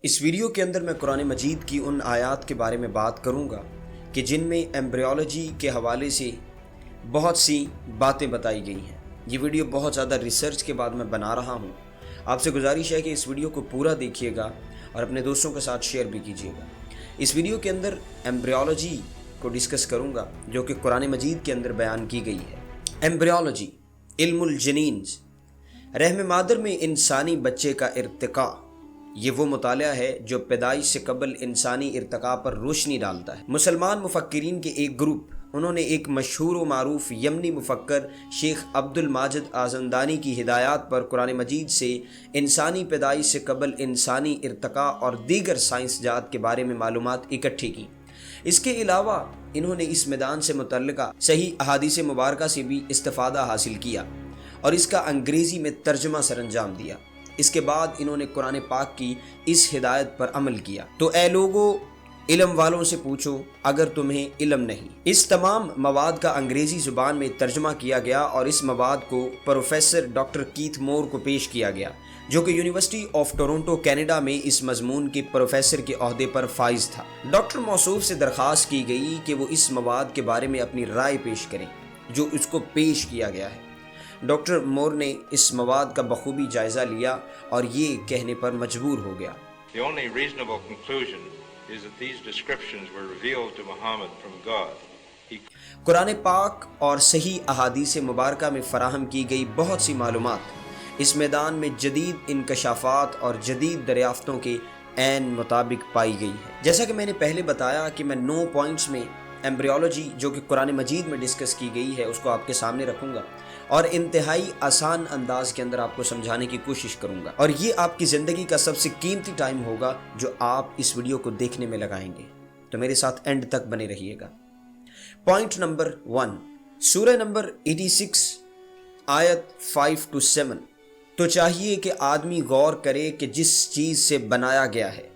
اس video کے اندر میں قرآن مجید کی ان آیات کے بارے میں بات کروں گا کہ جن میں ایمبریولوجی کے حوالے سے بہت سی باتیں بتائی گئی ہیں۔ یہ ویڈیو بہت زیادہ ریسرچ کے بعد میں بنا رہا ہوں۔ آپ سے گزارش ہے کہ اس ویڈیو کو پورا دیکھیے گا اور اپنے دوستوں کے ساتھ شیئر بھی کیجیے گا۔ اس ویڈیو کے اندر ایمبریولوجی کو ڈسکس کروں گا جو کہ قرآن مجید کے اندر بیان کی گئی ہے۔ ایمبریولوجی، علم الجنینز، رحم مادر میں انسانی بچے کا ارتقاء، یہ وہ مطالعہ ہے جو پیدائش سے قبل انسانی ارتقاء پر روشنی ڈالتا ہے۔ مسلمان مفکرین کے ایک گروپ، انہوں نے ایک مشہور و معروف یمنی مفکر شیخ عبد الماجد آزمدانی کی ہدایات پر قرآن مجید سے انسانی پیدائش سے قبل انسانی ارتقاء اور دیگر سائنس جات کے بارے میں معلومات اکٹھی کی۔ اس کے علاوہ انہوں نے اس میدان سے متعلقہ صحیح احادیث مبارکہ سے بھی استفادہ حاصل کیا اور اس کا انگریزی میں ترجمہ سر انجام دیا۔ اس کے بعد انہوں نے قرآن پاک کی اس ہدایت پر عمل کیا۔ تو اے لوگو، علم والوں سے پوچھو اگر تمہیں علم نہیں۔ اس تمام مواد کا انگریزی زبان میں ترجمہ کیا گیا اور اس مواد کو پروفیسر ڈاکٹر کیتھ مور کو پیش کیا گیا، جو کہ یونیورسٹی آف ٹورنٹو کینیڈا میں اس مضمون کے پروفیسر کے عہدے پر فائز تھا۔ ڈاکٹر موصوف سے درخواست کی گئی کہ وہ اس مواد کے بارے میں اپنی رائے پیش کریں جو اس کو پیش کیا گیا ہے۔ ڈاکٹر مور نے اس مواد کا بخوبی جائزہ لیا اور یہ کہنے پر مجبور ہو گیا۔ The only reasonable conclusion is that these descriptions were revealed to Muhammad from God. قرآن پاک اور صحیح احادیث مبارکہ میں فراہم کی گئی بہت سی معلومات اس میدان میں جدید انکشافات اور جدید دریافتوں کے عین مطابق پائی گئی ہے۔ جیسا کہ میں نے پہلے بتایا کہ میں 9 پوائنٹس میں ایمبریولوجی جو کہ قرآن مجید میں ڈسکس کی گئی ہے اس کو آپ کے سامنے رکھوں گا اور انتہائی آسان انداز کے اندر آپ کو سمجھانے کی کوشش کروں گا، اور یہ آپ کی زندگی کا سب سے قیمتی ٹائم ہوگا جو آپ اس ویڈیو کو دیکھنے میں لگائیں گے۔ تو میرے ساتھ اینڈ تک بنے رہیے گا۔ پوائنٹ نمبر 1، سورہ نمبر 86 آیت 5 to 7۔ تو چاہیے کہ آدمی غور کرے کہ جس چیز سے بنایا گیا ہے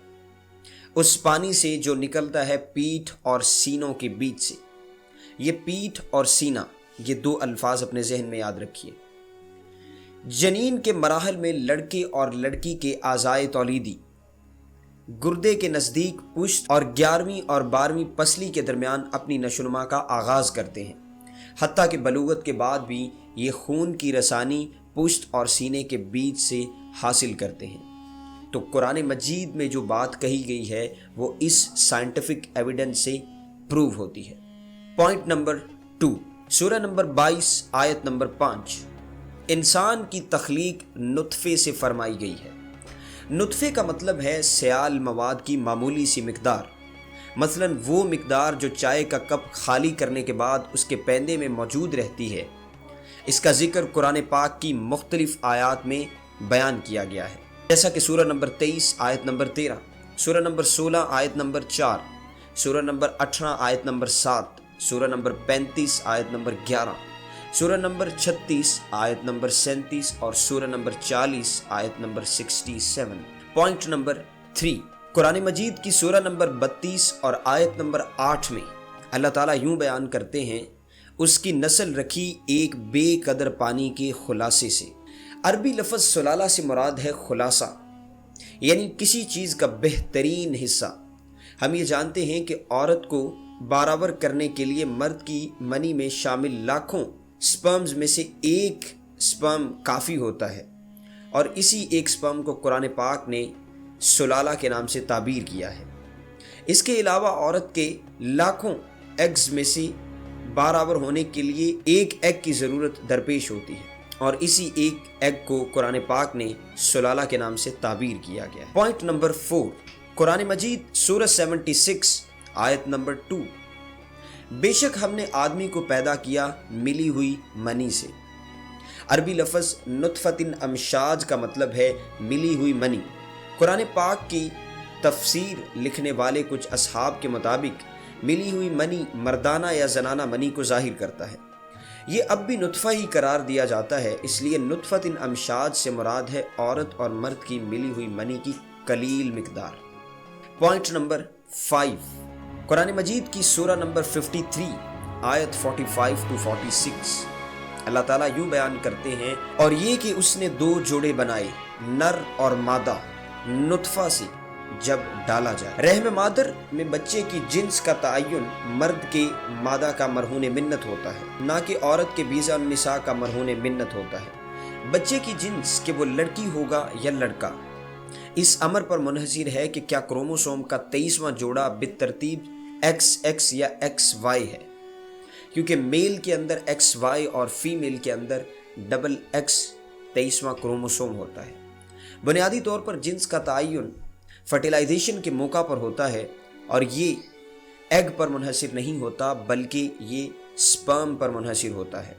اس پانی سے جو نکلتا ہے پیٹھ اور سینوں کے بیچ سے۔ یہ پیٹھ اور سینہ، یہ 2 الفاظ اپنے ذہن میں یاد رکھیے۔ جنین کے مراحل میں لڑکے اور لڑکی کے اعضائے تولیدی گردے کے نزدیک پشت اور 11ویں اور 12ویں پسلی کے درمیان اپنی نشوونما کا آغاز کرتے ہیں، حتیٰ کہ بلوغت کے بعد بھی یہ خون کی رسانی پشت اور سینے کے بیچ سے حاصل کرتے ہیں۔ تو قرآن مجید میں جو بات کہی گئی ہے وہ اس سائنٹیفک ایویڈنس سے پروو ہوتی ہے۔ پوائنٹ نمبر 2، سورہ نمبر 22 آیت نمبر 5۔ انسان کی تخلیق نطفے سے فرمائی گئی ہے۔ نطفے کا مطلب ہے سیال مواد کی معمولی سی مقدار، مثلاً وہ مقدار جو چائے کا کپ خالی کرنے کے بعد اس کے پیندے میں موجود رہتی ہے۔ اس کا ذکر قرآن پاک کی مختلف آیات میں بیان کیا گیا ہے، جیسا کہ سورہ نمبر 23 آیت نمبر 13، سورہ نمبر 16 آیت نمبر 4، سورہ نمبر 18 آیت نمبر 7، سورہ نمبر 35 آیت نمبر 11، سورہ نمبر 36 آیت نمبر 37 اور سورہ نمبر 40 آیت نمبر 67۔ پوائنٹ نمبر 3، قرآن مجید کی سورہ نمبر 32 اور آیت نمبر 8 میں اللہ تعالیٰ یوں بیان کرتے ہیں، اس کی نسل رکھی ایک بے قدر پانی کے خلاصے سے۔ عربی لفظ سلالہ سے مراد ہے خلاصہ، یعنی کسی چیز کا بہترین حصہ۔ ہم یہ جانتے ہیں کہ عورت کو برابر کرنے کے لیے مرد کی منی میں شامل لاکھوں سپرمز میں سے ایک سپرم کافی ہوتا ہے، اور اسی ایک سپرم کو قرآن پاک نے سلالہ کے نام سے تعبیر کیا ہے۔ اس کے علاوہ عورت کے لاکھوں ایگز میں سے برابر ہونے کے لیے ایک ایگ کی ضرورت درپیش ہوتی ہے، اور اسی ایک ایگ کو قرآن پاک نے سلالہ کے نام سے تعبیر کیا گیا ہے۔ پوائنٹ نمبر 4، قرآن مجید سورہ 76 آیت نمبر 2۔ بے شک ہم نے آدمی کو پیدا کیا ملی ہوئی منی سے۔ عربی لفظ نطفۃ امشاج کا مطلب ہے ملی ہوئی منی۔ قرآن پاک کی تفسیر لکھنے والے کچھ اصحاب کے مطابق ملی ہوئی منی مردانہ یا زنانہ منی کو ظاہر کرتا ہے۔ یہ اب بھی نطفہ ہی قرار دیا جاتا ہے، اس لیے نطفۃ امشاج سے مراد ہے عورت اور مرد کی ملی ہوئی منی کی قلیل مقدار۔ پوائنٹ نمبر 5، قرآن مجید کی سورہ نمبر 53 آیت 45 to 46۔ اللہ تعالیٰ یوں بیان کرتے ہیں، اور یہ کہ اس نے 2 جوڑے بنائے، نر اور مادہ، نطفہ سے، جب ڈالا جائے۔ رحم مادر میں بچے کی جنس کا تعین مرد کے مادہ کا مرہون منت ہوتا ہے، نہ کہ عورت کے بیضہ النساء کا مرہون منت ہوتا ہے۔ بچے کی جنس کہ وہ لڑکی ہوگا یا لڑکا، اس امر پر منحصر ہے کہ کیا کروموسوم کا 23واں جوڑا بالترتیب XX یا XY ہے، کیونکہ میل کے اندر XY اور فیمیل کے اندر XX 23واں کروموسوم ہوتا ہے۔ بنیادی طور پر جنس کا تعین فرٹیلائزیشن کے موقع پر ہوتا ہے، اور یہ ایگ پر منحصر نہیں ہوتا بلکہ یہ سپرم پر منحصر ہوتا ہے۔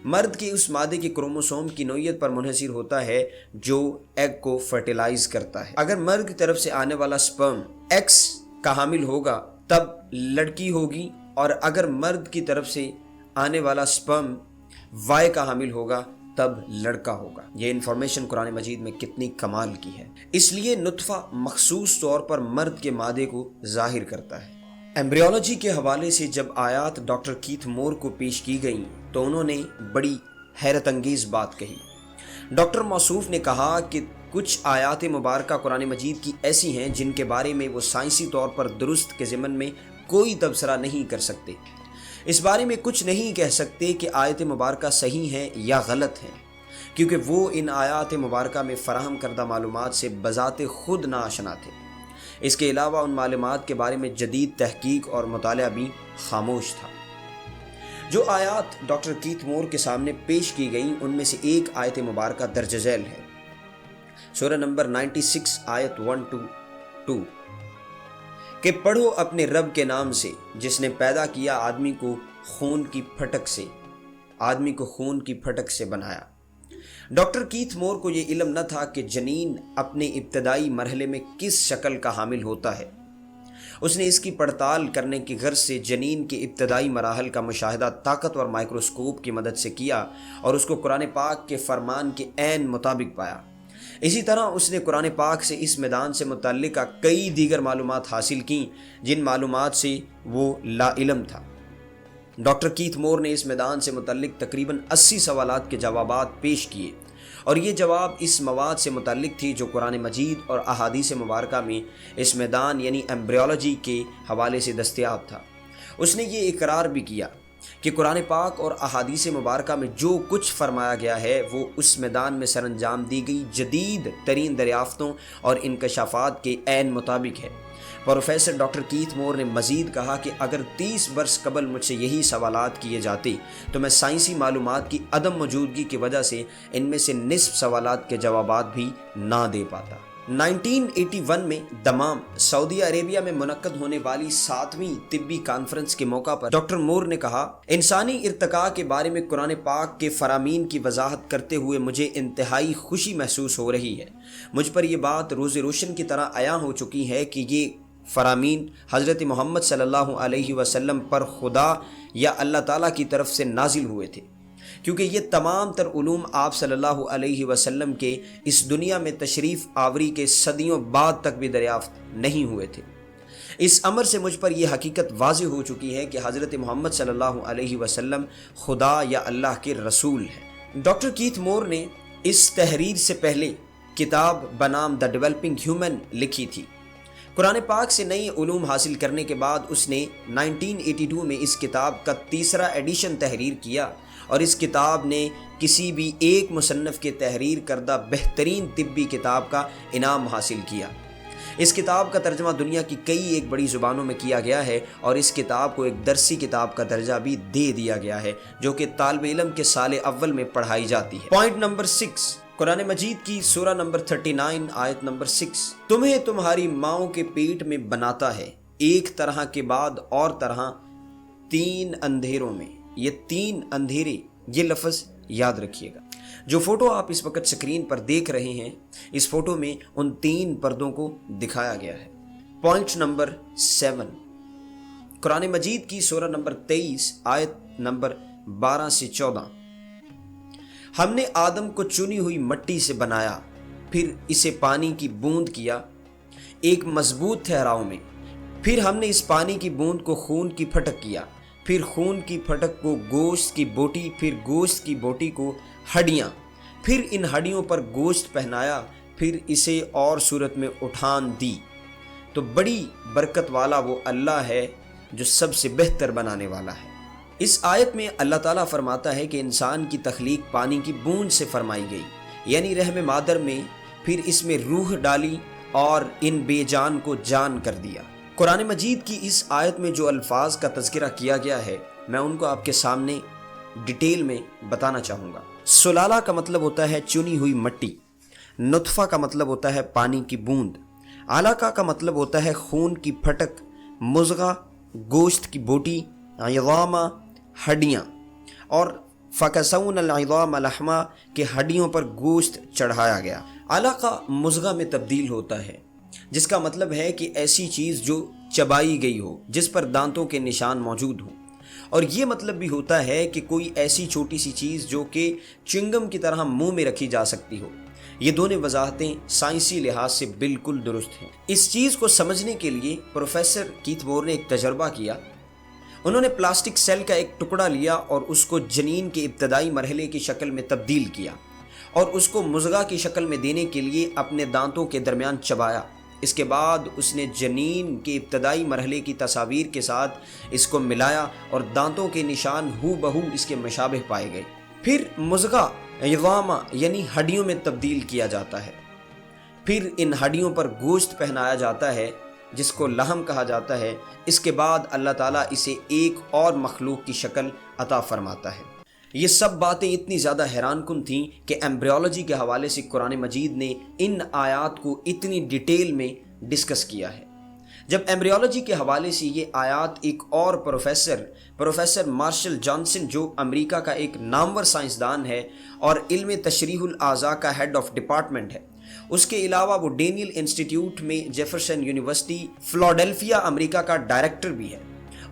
مرد کے اس مادے کے کروموسوم کی نوعیت پر منحصر ہوتا ہے جو ایگ کو فرٹیلائز کرتا ہے۔ اگر مرد کی طرف سے آنے والا سپرم X کا حامل ہوگا تب لڑکی ہوگی، اور اگر مرد کی طرف سے آنے والا سپرم Y کا حامل ہوگا تب لڑکا ہوگا۔ یہ انفارمیشن قرآن مجید میں کتنی کمال کی ہے۔ اس لیے نطفہ مخصوص طور پر مرد کے مادے کو ظاہر کرتا ہے۔ ایمبریولوجی کے حوالے سے جب آیات ڈاکٹر کیتھ مور کو پیش کی گئیں تو انہوں نے بڑی حیرت انگیز بات کہی۔ ڈاکٹر موصوف نے کہا کہ کچھ آیات مبارکہ قرآن مجید کی ایسی ہیں جن کے بارے میں وہ سائنسی طور پر درست کے ضمن میں کوئی تبصرہ نہیں کر سکتے۔ اس بارے میں کچھ نہیں کہہ سکتے کہ آیت مبارکہ صحیح ہیں یا غلط ہیں، کیونکہ وہ ان آیات مبارکہ میں فراہم کردہ معلومات سے بذات خود ناآشنا تھے۔ اس کے علاوہ ان معلومات کے بارے میں جدید تحقیق اور مطالعہ بھی خاموش تھا۔ جو آیات ڈاکٹر کیتھ مور کے سامنے پیش کی گئیں ان میں سے ایک آیت مبارکہ درج ذیل ہے، سورہ نمبر 96 آیت 1-2 کہ پڑھو اپنے رب کے نام سے جس نے پیدا کیا آدمی کو خون کی پھٹک سے بنایا۔ ڈاکٹر کیتھ مور کو یہ علم نہ تھا کہ جنین اپنے ابتدائی مرحلے میں کس شکل کا حامل ہوتا ہے۔ اس نے اس کی پڑتال کرنے کی غرض سے جنین کے ابتدائی مراحل کا مشاہدہ طاقتور مائکروسکوپ کی مدد سے کیا اور اس کو قرآن پاک کے فرمان کے عین مطابق پایا۔ اسی طرح اس نے قرآن پاک سے اس میدان سے متعلقہ کئی دیگر معلومات حاصل کیں جن معلومات سے وہ لا علم تھا۔ ڈاکٹر کیتھ مور نے اس میدان سے متعلق تقریباً 80 سوالات کے جوابات پیش کیے، اور یہ جواب اس مواد سے متعلق تھی جو قرآن مجید اور احادیث مبارکہ میں اس میدان یعنی ایمبریولوجی کے حوالے سے دستیاب تھا۔ اس نے یہ اقرار بھی کیا کہ قرآن پاک اور احادیث مبارکہ میں جو کچھ فرمایا گیا ہے وہ اس میدان میں سر انجام دی گئی جدید ترین دریافتوں اور انکشافات کے عین مطابق ہے۔ پروفیسر ڈاکٹر کیتھ مور نے مزید کہا کہ اگر 30 برس قبل مجھ سے یہی سوالات کیے جاتے تو میں سائنسی معلومات کی عدم موجودگی کی وجہ سے ان میں سے نصف سوالات کے جوابات بھی نہ دے پاتا۔ 1981 میں دمام سعودی عربیہ میں منعقد ہونے والی 7ویں طبی کانفرنس کے موقع پر ڈاکٹر مور نے کہا، انسانی ارتقاء کے بارے میں قرآن پاک کے فرامین کی وضاحت کرتے ہوئے مجھے انتہائی خوشی محسوس ہو رہی ہے۔ مجھ پر یہ بات روز روشن کی طرح عیاں ہو چکی ہے کہ یہ فرامین حضرت محمد صلی اللہ علیہ وسلم پر خدا یا اللہ تعالیٰ کی طرف سے نازل ہوئے تھے، کیونکہ یہ تمام تر علوم آپ صلی اللہ علیہ وسلم کے اس دنیا میں تشریف آوری کے صدیوں بعد تک بھی دریافت نہیں ہوئے تھے۔ اس امر سے مجھ پر یہ حقیقت واضح ہو چکی ہے کہ حضرت محمد صلی اللہ علیہ وسلم خدا یا اللہ کے رسول ہیں۔ ڈاکٹر کیتھ مور نے اس تحریر سے پہلے کتاب بنام دی ڈیولپنگ ہیومن لکھی تھی۔ قرآن پاک سے نئی علوم حاصل کرنے کے بعد اس نے 1982 میں اس کتاب کا 3را ایڈیشن تحریر کیا، اور اس کتاب نے کسی بھی ایک مصنف کے تحریر کردہ بہترین طبی کتاب کا انعام حاصل کیا۔ اس کتاب کا ترجمہ دنیا کی کئی ایک بڑی زبانوں میں کیا گیا ہے، اور اس کتاب کو ایک درسی کتاب کا درجہ بھی دے دیا گیا ہے جو کہ طالب علم کے سال اول میں پڑھائی جاتی ہے۔ پوائنٹ نمبر 6، قرآن مجید کی سورہ نمبر 39 آیت نمبر 6، تمہیں تمہاری ماؤں کے پیٹ میں بناتا ہے ایک طرح کے بعد اور طرح 3 اندھیروں میں۔ یہ 3 اندھیرے، یہ لفظ یاد رکھیے گا۔ جو فوٹو آپ اس وقت سکرین پر دیکھ رہے ہیں، اس فوٹو میں ان 3 پردوں کو دکھایا گیا ہے۔ پوائنٹ نمبر 7، قرآن مجید کی سورہ نمبر 23 آیت نمبر 12 سے 14، ہم نے آدم کو چنی ہوئی مٹی سے بنایا، پھر اسے پانی کی بوند کیا ایک مضبوط ٹھہراؤ میں، پھر ہم نے اس پانی کی بوند کو خون کی پھٹک کیا، پھر خون کی پھٹک کو گوشت کی بوٹی، پھر گوشت کی بوٹی کو ہڈیاں، پھر ان ہڈیوں پر گوشت پہنایا، پھر اسے اور صورت میں اٹھان دی، تو بڑی برکت والا وہ اللہ ہے جو سب سے بہتر بنانے والا ہے۔ اس آیت میں اللہ تعالیٰ فرماتا ہے کہ انسان کی تخلیق پانی کی بوند سے فرمائی گئی، یعنی رحم مادر میں، پھر اس میں روح ڈالی اور ان بے جان کو جان کر دیا۔ قرآن مجید کی اس آیت میں جو الفاظ کا تذکرہ کیا گیا ہے، میں ان کو آپ کے سامنے ڈیٹیل میں بتانا چاہوں گا۔ سلالہ کا مطلب ہوتا ہے چنی ہوئی مٹی، نطفہ کا مطلب ہوتا ہے پانی کی بوند، علقہ کا مطلب ہوتا ہے خون کی پھٹک، مضغہ گوشت کی بوٹی، عظام ہڈیاں، اور فکسون العظام لحما کہ ہڈیوں پر گوشت چڑھایا گیا۔ علقہ مضغہ میں تبدیل ہوتا ہے، جس کا مطلب ہے کہ ایسی چیز جو چبائی گئی ہو، جس پر دانتوں کے نشان موجود ہوں، اور یہ مطلب بھی ہوتا ہے کہ کوئی ایسی چھوٹی سی چیز جو کہ چنگم کی طرح منہ میں رکھی جا سکتی ہو۔ یہ دونوں وضاحتیں سائنسی لحاظ سے بالکل درست ہیں۔ اس چیز کو سمجھنے کے لیے پروفیسر کیتھ مور نے ایک تجربہ کیا۔ انہوں نے پلاسٹک سیل کا ایک ٹکڑا لیا اور اس کو جنین کے ابتدائی مرحلے کی شکل میں تبدیل کیا اور اس کو مضغہ کی شکل میں دینے کے لیے اپنے دانتوں کے درمیان چبایا۔ اس کے بعد اس نے جنین کے ابتدائی مرحلے کی تصاویر کے ساتھ اس کو ملایا اور دانتوں کے نشان ہو بہو اس کے مشابہ پائے گئے۔ پھر مضغہ عظام یعنی ہڈیوں میں تبدیل کیا جاتا ہے، پھر ان ہڈیوں پر گوشت پہنایا جاتا ہے جس کو لحم کہا جاتا ہے۔ اس کے بعد اللہ تعالیٰ اسے ایک اور مخلوق کی شکل عطا فرماتا ہے۔ یہ سب باتیں اتنی زیادہ حیران کن تھیں کہ ایمبریولوجی کے حوالے سے قرآن مجید نے ان آیات کو اتنی ڈیٹیل میں ڈسکس کیا ہے۔ جب ایمبریولوجی کے حوالے سے یہ آیات ایک اور پروفیسر مارشل جانسن، جو امریکہ کا ایک نامور سائنسدان ہے اور علم تشریح الاعضاء کا ہیڈ آف ڈپارٹمنٹ ہے، اس کے علاوہ وہ ڈینیل انسٹیٹیوٹ میں جیفرسن یونیورسٹی فلاڈیلفیا امریکہ کا ڈائریکٹر بھی ہے،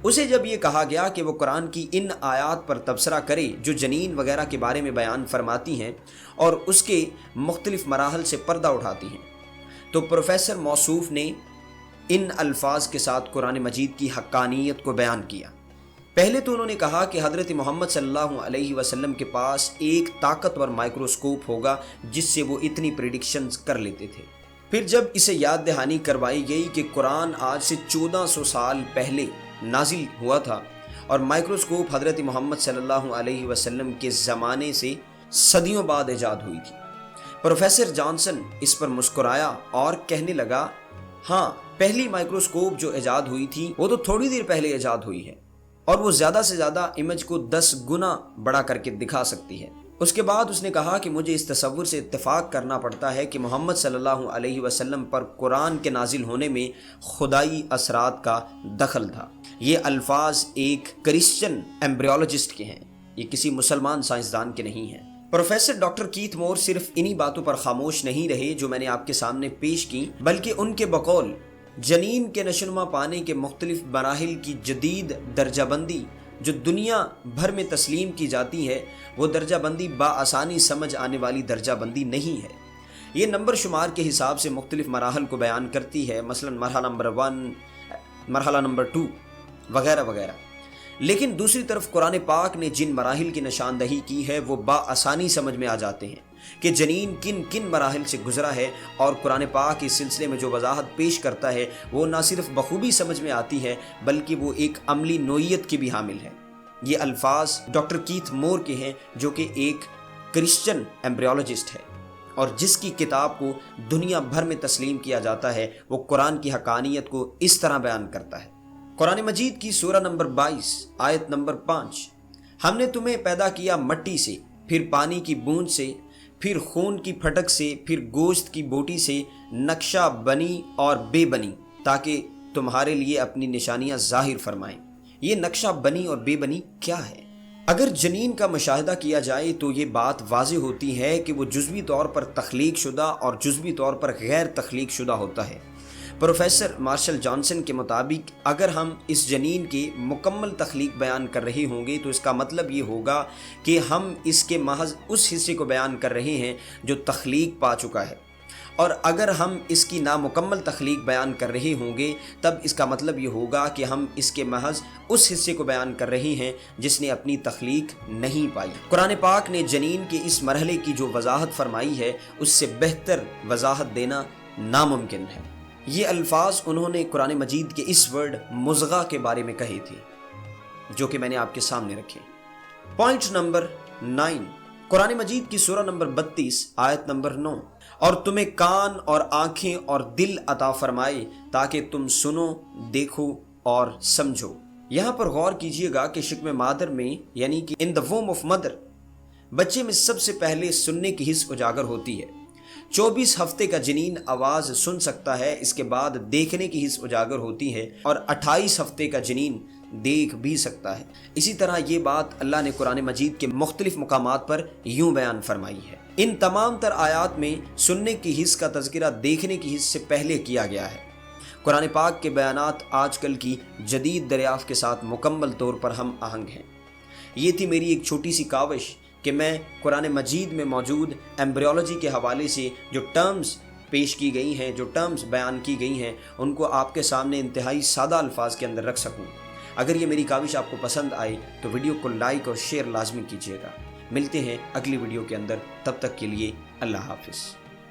اسے جب یہ کہا گیا کہ وہ قرآن کی ان آیات پر تبصرہ کرے جو جنین وغیرہ کے بارے میں بیان فرماتی ہیں اور اس کے مختلف مراحل سے پردہ اٹھاتی ہیں، تو پروفیسر موصوف نے ان الفاظ کے ساتھ قرآن مجید کی حقانیت کو بیان کیا۔ پہلے تو انہوں نے کہا کہ حضرت محمد صلی اللہ علیہ وسلم کے پاس ایک طاقتور مائکروسکوپ ہوگا جس سے وہ اتنی پریڈکشنز کر لیتے تھے۔ پھر جب اسے یاد دہانی کروائی گئی کہ قرآن آج سے 1400 سال پہلے نازل ہوا تھا اور مائکروسکوپ حضرت محمد صلی اللہ علیہ وسلم کے زمانے سے صدیوں بعد ایجاد ہوئی تھی، پروفیسر جانسن اس پر مسکرایا اور کہنے لگا، ہاں، پہلی مائکروسکوپ جو ایجاد ہوئی تھی وہ تو تھوڑی دیر پہلے ایجاد ہوئی ہے اور وہ زیادہ سے زیادہ امیج کو 10 گنا بڑا کر کے دکھا سکتی ہے۔ اس کے بعد اس نے کہا کہ مجھے اس تصور سے اتفاق کرنا پڑتا ہے کہ محمد صلی اللہ علیہ وسلم پر قرآن کے نازل ہونے میں خدائی اثرات کا دخل تھا۔ یہ الفاظ ایک کرسچن ایمبریولوجسٹ کے ہیں، یہ کسی مسلمان سائنسدان کے نہیں ہیں۔ پروفیسر ڈاکٹر کیتھ مور صرف انہی باتوں پر خاموش نہیں رہے جو میں نے آپ کے سامنے پیش کی، بلکہ ان کے بقول جنین کے نشوونما پانے کے مختلف مراحل کی جدید درجہ بندی جو دنیا بھر میں تسلیم کی جاتی ہے، وہ درجہ بندی بآسانی سمجھ آنے والی درجہ بندی نہیں ہے۔ یہ نمبر شمار کے حساب سے مختلف مراحل کو بیان کرتی ہے، مثلا مرحلہ نمبر 1، مرحلہ نمبر 2 وغیرہ وغیرہ۔ لیکن دوسری طرف قرآن پاک نے جن مراحل کی نشاندہی کی ہے وہ بآسانی سمجھ میں آ جاتے ہیں کہ جنین کن کن مراحل سے گزرا ہے، اور قرآن پاک اس سلسلے میں جو وضاحت پیش کرتا ہے وہ نہ صرف بخوبی سمجھ میں آتی ہے بلکہ وہ ایک عملی نوعیت کی بھی حامل ہے۔ یہ الفاظ ڈاکٹر کیتھ مور کے ہیں جو کہ ایک کرسچن ایمبریولوجسٹ ہے اور جس کی کتاب کو دنیا بھر میں تسلیم کیا جاتا ہے، وہ قرآن کی حقانیت کو اس طرح بیان کرتا ہے۔ قرآن مجید کی سورہ نمبر 22 آیت نمبر 5، ہم نے تمہیں پیدا کیا مٹی سے، پھر پانی کی بوند سے، پھر خون کی پھٹک سے، پھر گوشت کی بوٹی سے، نقشہ بنی اور بے بنی، تاکہ تمہارے لیے اپنی نشانیاں ظاہر فرمائیں۔ یہ نقشہ بنی اور بے بنی کیا ہے؟ اگر جنین کا مشاہدہ کیا جائے تو یہ بات واضح ہوتی ہے کہ وہ جزوی طور پر تخلیق شدہ اور جزوی طور پر غیر تخلیق شدہ ہوتا ہے۔ پروفیسر مارشل جانسن کے مطابق اگر ہم اس جنین کی مکمل تخلیق بیان کر رہے ہوں گے تو اس کا مطلب یہ ہوگا کہ ہم اس کے محض اس حصے کو بیان کر رہے ہیں جو تخلیق پا چکا ہے، اور اگر ہم اس کی نامکمل تخلیق بیان کر رہے ہوں گے تب اس کا مطلب یہ ہوگا کہ ہم اس کے محض اس حصے کو بیان کر رہے ہیں جس نے اپنی تخلیق نہیں پائی۔ قرآن پاک نے جنین کے اس مرحلے کی جو وضاحت فرمائی ہے اس سے بہتر وضاحت دینا ناممکن ہے۔ یہ الفاظ انہوں نے قرآن مجید کے اس ورڈ مضغہ کے بارے میں کہے تھے، جو کہ میں نے آپ کے سامنے رکھے۔ پوائنٹ نمبر 9، قرآن مجید کی سورہ نمبر 32 آیت نمبر 9، اور تمہیں کان اور آنکھیں اور دل عطا فرمائے تاکہ تم سنو، دیکھو اور سمجھو۔ یہاں پر غور کیجئے گا کہ شکم مادر میں یعنی کہ ان دا ووم آف مدر بچے میں سب سے پہلے سننے کی حس اجاگر ہوتی ہے۔ 24 ہفتے کا جنین آواز سن سکتا ہے، اس کے بعد دیکھنے کی حس اجاگر ہوتی ہے، اور 28 ہفتے کا جنین دیکھ بھی سکتا ہے۔ اسی طرح یہ بات اللہ نے قرآن مجید کے مختلف مقامات پر یوں بیان فرمائی ہے۔ ان تمام تر آیات میں سننے کی حس کا تذکرہ دیکھنے کی حس سے پہلے کیا گیا ہے۔ قرآن پاک کے بیانات آج کل کی جدید دریافت کے ساتھ مکمل طور پر ہم آہنگ ہیں۔ یہ تھی میری ایک چھوٹی سی کاوش کہ میں قرآن مجید میں موجود ایمبریولوجی کے حوالے سے جو ٹرمز پیش کی گئی ہیں، جو ٹرمز بیان کی گئی ہیں، ان کو آپ کے سامنے انتہائی سادہ الفاظ کے اندر رکھ سکوں۔ اگر یہ میری کاوش آپ کو پسند آئے تو ویڈیو کو لائک اور شیئر لازمی کیجیے گا۔ ملتے ہیں اگلی ویڈیو کے اندر، تب تک کے لیے اللہ حافظ۔